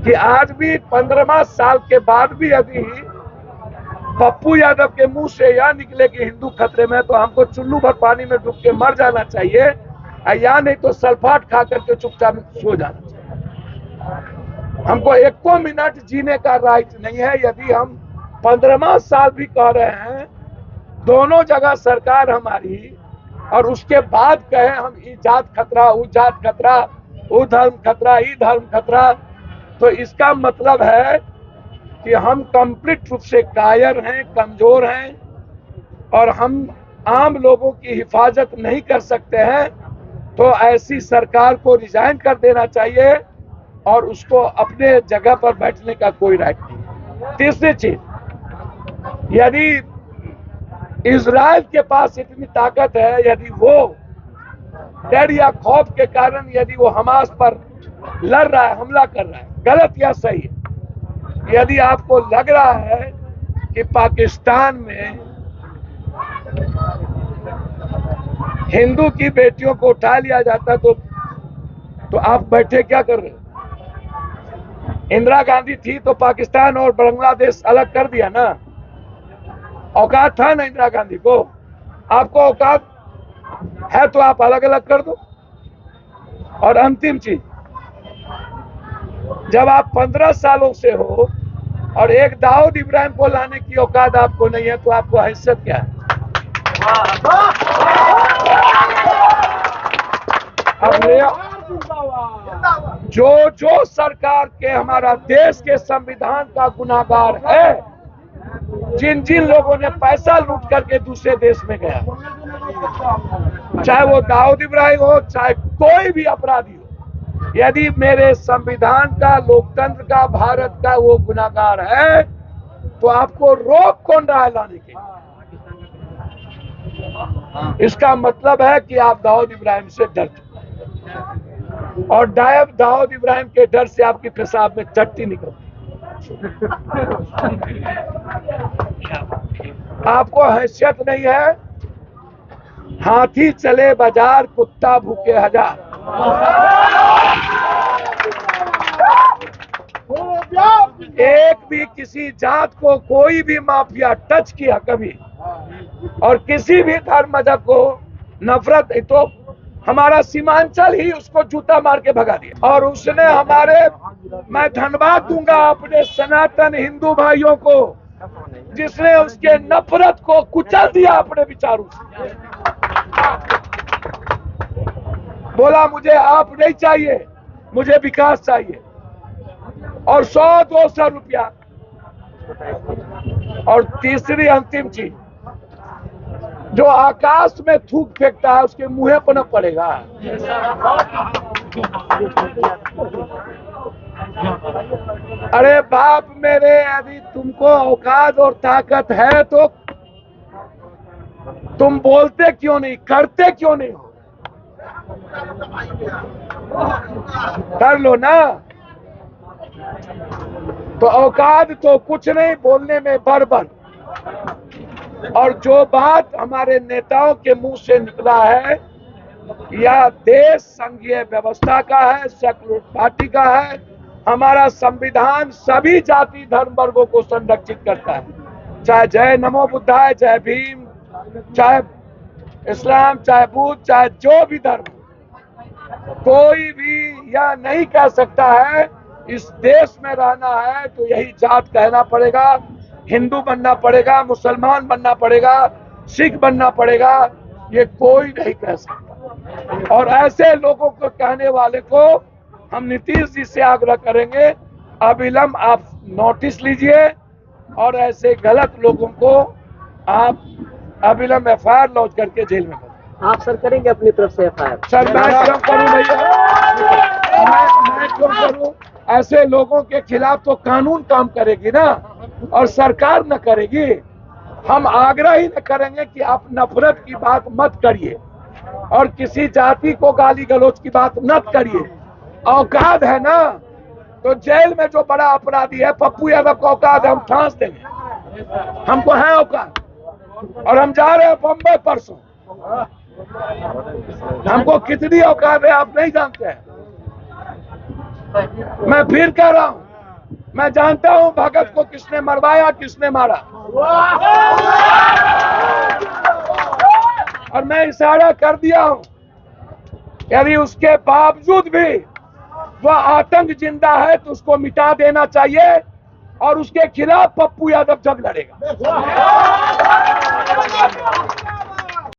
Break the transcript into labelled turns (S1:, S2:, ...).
S1: कि आज भी 15वां साल के बाद भी यदि पप्पू यादव के मुंह से यह निकले कि हिंदू खतरे में, तो हमको चुल्लू भर पानी में डूब के मर जाना चाहिए, या नहीं तो सल्फाट खा करके चुपचाप सो जाना चाहिए। हमको 1 मिनट जीने का राइट नहीं है। यदि हम 15वां साल भी कह रहे हैं, दोनों जगह सरकार हमारी, और उसके बाद कहे हम ई जात खतरा, वो जात खतरा, वो धर्म खतरा, ई धर्म खतरा, तो इसका मतलब है कि हम कंप्लीट रूप से कायर हैं, कमजोर हैं, और हम आम लोगों की हिफाजत नहीं कर सकते हैं। तो ऐसी सरकार को रिजाइन कर देना चाहिए और उसको अपने जगह पर बैठने का कोई राइट नहीं। तीसरी चीज, यदि इजराइल के पास इतनी ताकत है, यदि वो डर या खौफ के कारण यदि वो हमास पर लड़ रहा है, हमला कर रहा है, गलत या सही है? यदि आपको लग रहा है कि पाकिस्तान में हिंदू की बेटियों को उठा लिया जाता, तो आप बैठे क्या कर रहे? इंदिरा गांधी थी तो पाकिस्तान और बांग्लादेश अलग कर दिया ना। औकात था ना इंदिरा गांधी को? आपको औकात है तो आप अलग अलग कर दो। और अंतिम चीज, जब आप 15 सालों से हो और एक दाऊद इब्राहिम को लाने की औकात आपको नहीं है, तो आपको हैसियत क्या है? जो सरकार के हमारा देश के संविधान का गुनाहगार है, जिन जिन लोगों ने पैसा लूट करके दूसरे देश में गया, चाहे वो दाऊद इब्राहिम हो, चाहे कोई भी अपराधी हो, यदि मेरे संविधान का, लोकतंत्र का, भारत का वो गुनाहगार है, तो आपको रोक कौन रहा है लाने के? इसका मतलब है कि आप दाऊद इब्राहिम से डरते, और दाऊद इब्राहिम के डर से आपकी पेशाब में चट्टी निकलती। आपको हैसियत नहीं है। हाथी चले बाजार, कुत्ता भूखे हजार। एक भी किसी जात को कोई भी माफिया टच किया कभी, और किसी भी धर्म मजहब को नफरत, तो हमारा सीमांचल ही उसको जूता मार के भगा दिया। और उसने मैं धन्यवाद दूंगा अपने सनातन हिंदू भाइयों को, जिसने उसके नफरत को कुचल दिया अपने विचारों से। बोला मुझे आप नहीं चाहिए, मुझे विकास चाहिए, और 100-200 रुपया। और तीसरी अंतिम चीज, जो आकाश में थूक फेंकता है उसके मुंह पर न पड़ेगा। अरे बाप मेरे, यदि तुमको औकात और ताकत है तो तुम बोलते क्यों नहीं, करते क्यों नहीं हो? कर लो ना। तो औकात तो कुछ नहीं, बोलने में बरबर। और जो बात हमारे नेताओं के मुंह से निकला है, या देश संघीय व्यवस्था का है, सेक्युलर पार्टी का है, हमारा संविधान सभी जाति धर्म वर्गों को संरक्षित करता है। चाहे जय नमो बुद्धाय, जय भीम, चाहे इस्लाम, चाहे बुद्ध, चाहे जो भी धर्म, कोई भी यह नहीं कह सकता है इस देश में रहना है तो यही जात कहना पड़ेगा, हिंदू बनना पड़ेगा, मुसलमान बनना पड़ेगा, सिख बनना पड़ेगा, ये कोई नहीं कह सकता। और ऐसे लोगों को कहने वाले को हम नीतीश जी से आग्रह करेंगे, अविलंब आप नोटिस लीजिए और ऐसे गलत लोगों को आप अविलंब FIR लॉन्च करके जेल में भेजें।
S2: आप सर करेंगे अपनी तरफ से FIR?
S1: सर मैं क्यों करूं भैया, मैं क्यों करूं? ऐसे लोगों के खिलाफ तो कानून काम करेगी ना, और सरकार न करेगी। हम आग्रह ही न करेंगे कि आप नफरत की बात मत करिए और किसी जाति को गाली गलौज की बात मत करिए। औकात है ना तो जेल में जो बड़ा अपराधी है पप्पू यादव का औकात है, हम फांस देंगे, हमको है औकात। और हम जा रहे हैं बम्बई परसों, हमको कितनी औकात है आप नहीं जानते हैं। मैं फिर कह रहा हूं, मैं जानता हूं भगत को किसने मरवाया, किसने मारा, और मैं इशारा कर दिया हूं, यदि उसके बावजूद भी वह आतंक जिंदा है तो उसको मिटा देना चाहिए और उसके खिलाफ पप्पू यादव जंग लड़ेगा।